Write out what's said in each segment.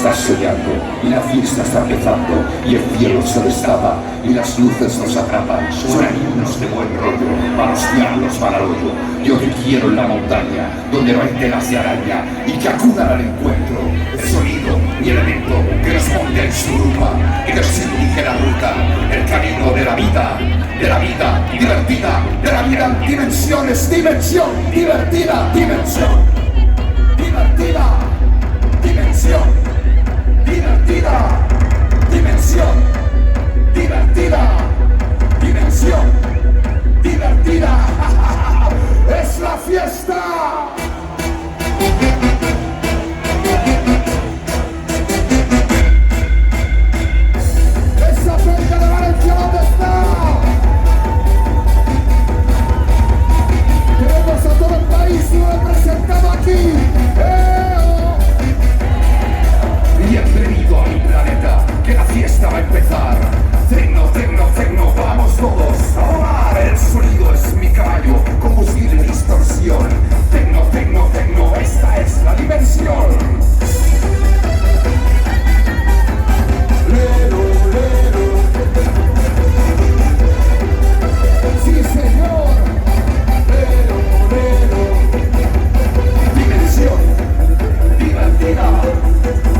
Estás soñando y la fiesta está empezando y el cielo se destapa y las luces nos atrapan. Suenan himnos de buen rollo, a los diablos van al hoyo. Yo te quiero en la montaña, donde no hay telas de araña y que acudan al encuentro. El sonido y el elemento que responde en su ruta y que nos dirige la ruta, el camino de la vida divertida, de la vida en dimensiones, dimensión divertida, dimensión divertida, dimensión divertida, dimensión divertida, dimensión divertida. ¡Es la fiesta! ¡Esa feria de Valencia dónde está! Queremos a todo el país representado aquí. Bienvenido a mi planeta, que la fiesta va a empezar. Tecno, tecno, tecno, vamos todos a volar. El sonido es mi caballo, combustible distorsión. Tecno, tecno, tecno, esta es la dimensión. Lero, lero. Sí, señor. Lero, lero. Dimensión divertida.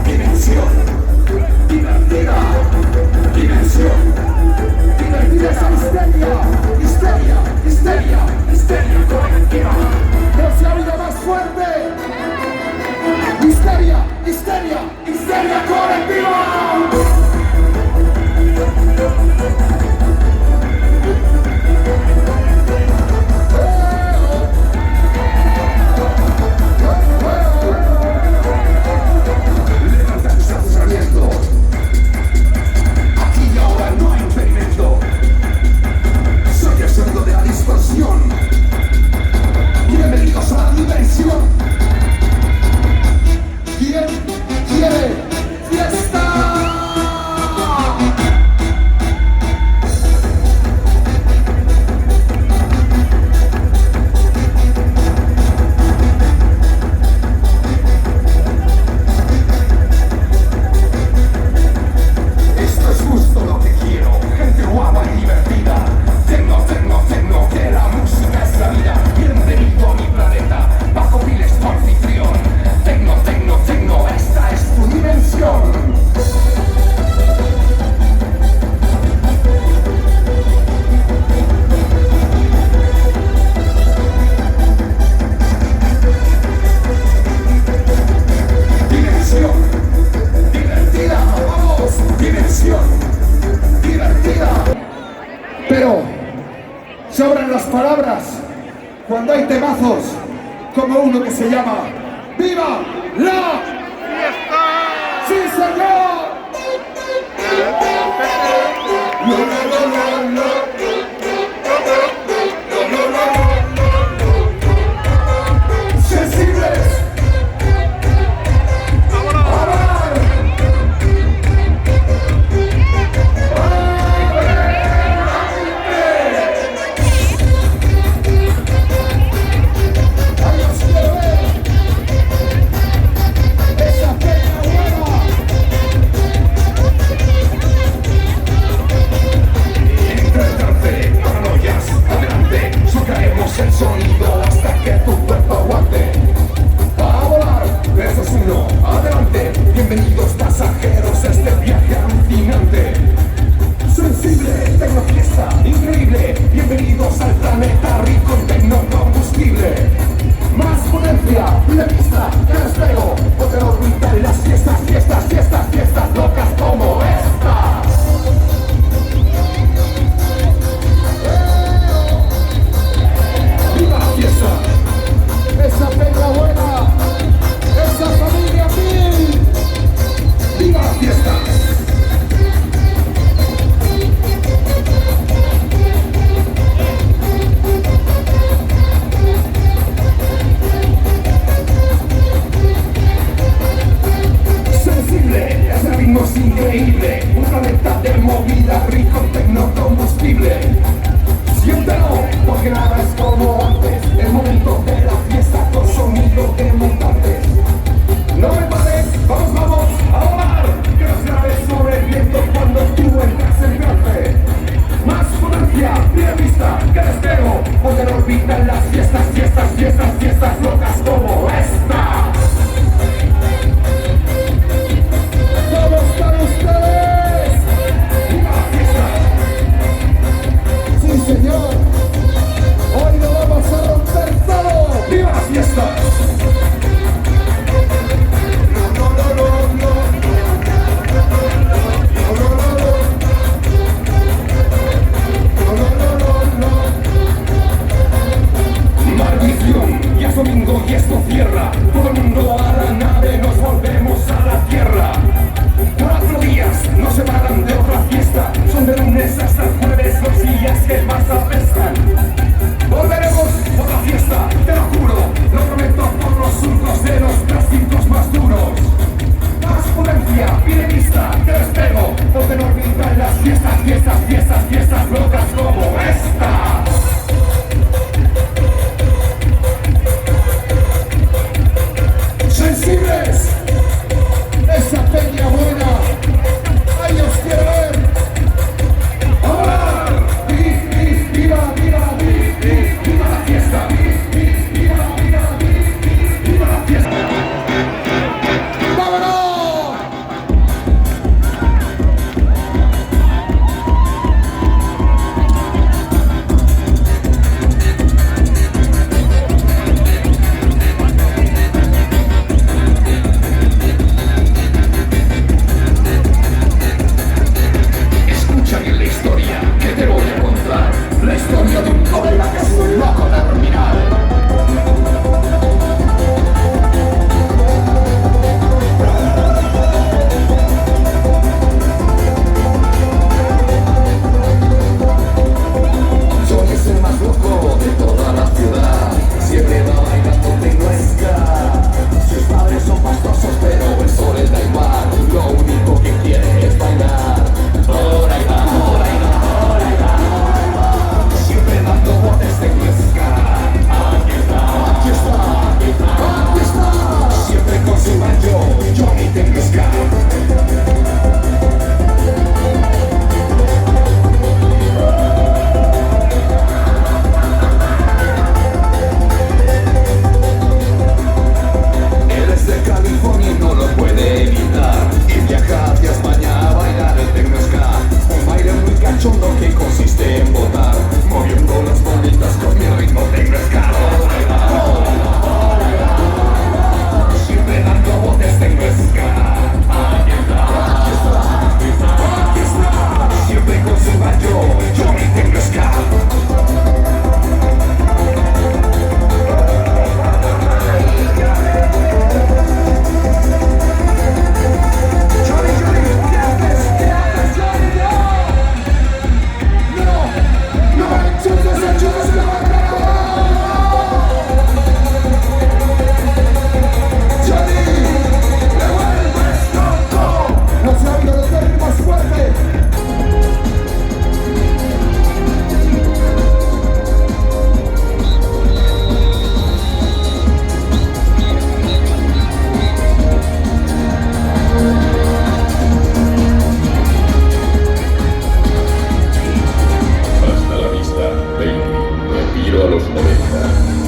Dimensión divertida. Dimensión divertida. Esa histeria, histeria, histeria, histeria colectiva. No se ha oído más fuerte. Histeria, histeria, histeria colectiva. Aquí y ahora no hay experimento. Soy el sonido de la distorsión. Bienvenidos a la diversión. ¿Quién quiere fiesta? Esto es justo lo que quiero, gente guapa y divertida. Tecno, tecno, tecno, que la música es la vida. Bienvenido a mi planeta, bajo Piles tu anfitrión. Tecno, tecno, tecno, esta es tu dimensión. Dimensión divertida, vamos, dimensión divertida. Pero sobran las palabras cuando hay temazos como uno que se llama ¡Viva la fiesta! ¡Sí, señor! No, no, no, no, no. No, no, no, no. Sensibles. Entre esto cierra. Todo el mundo a la nave, nos volvemos a la tierra. 4 días no se paran de otra fiesta. Son de lunes hasta el jueves los días que más apestan. Volveremos a otra fiesta, te lo juro. Lo prometo por los surcos de los plásticos más duros. Más potencia, pide vista, te despego. Porque no olvidan las fiestas, fiestas, fiestas, fiestas locas como esta. Sensibles, esa peña buena, ahí os quiero ver. ¡Ahora! ¡Viva, viva, viva la fiesta! ¡Viva la fiesta! ¡Vámonos! Escucha bien la historia que te voy a contar. La historia de un colega que es un loco terminal. Yo es el más loco de toda la ciudad. Siempre va bailando tengo ska. Sus padres son pastosos pero eso les da igual. Lo único que quiere es bailar. Por ahí va, por ahí va, por ahí va. Siempre dando botes de ska. Aquí está, aquí está, aquí está, aquí está. Siempre con su banjo, Johnny tengo ska. Él es de California y no lo puede evitar. Y viaja hacia España a bailar el techno ska. Un baile muy cachondo que consiste en botar, moviendo las bolitas con mi ritmo techno ska. Siempre dando botes techno ska. Aquí está, aquí está, aquí está. Siempre con su banjo, Johnny techno ska. Johnny, ¿qué haces? ¿Qué haces, Johnny? No enchufes la bancada. Johnny, me vuelves loco. No se ha oído los más fuerte. Hasta la vista, baby. Retiro a los 90.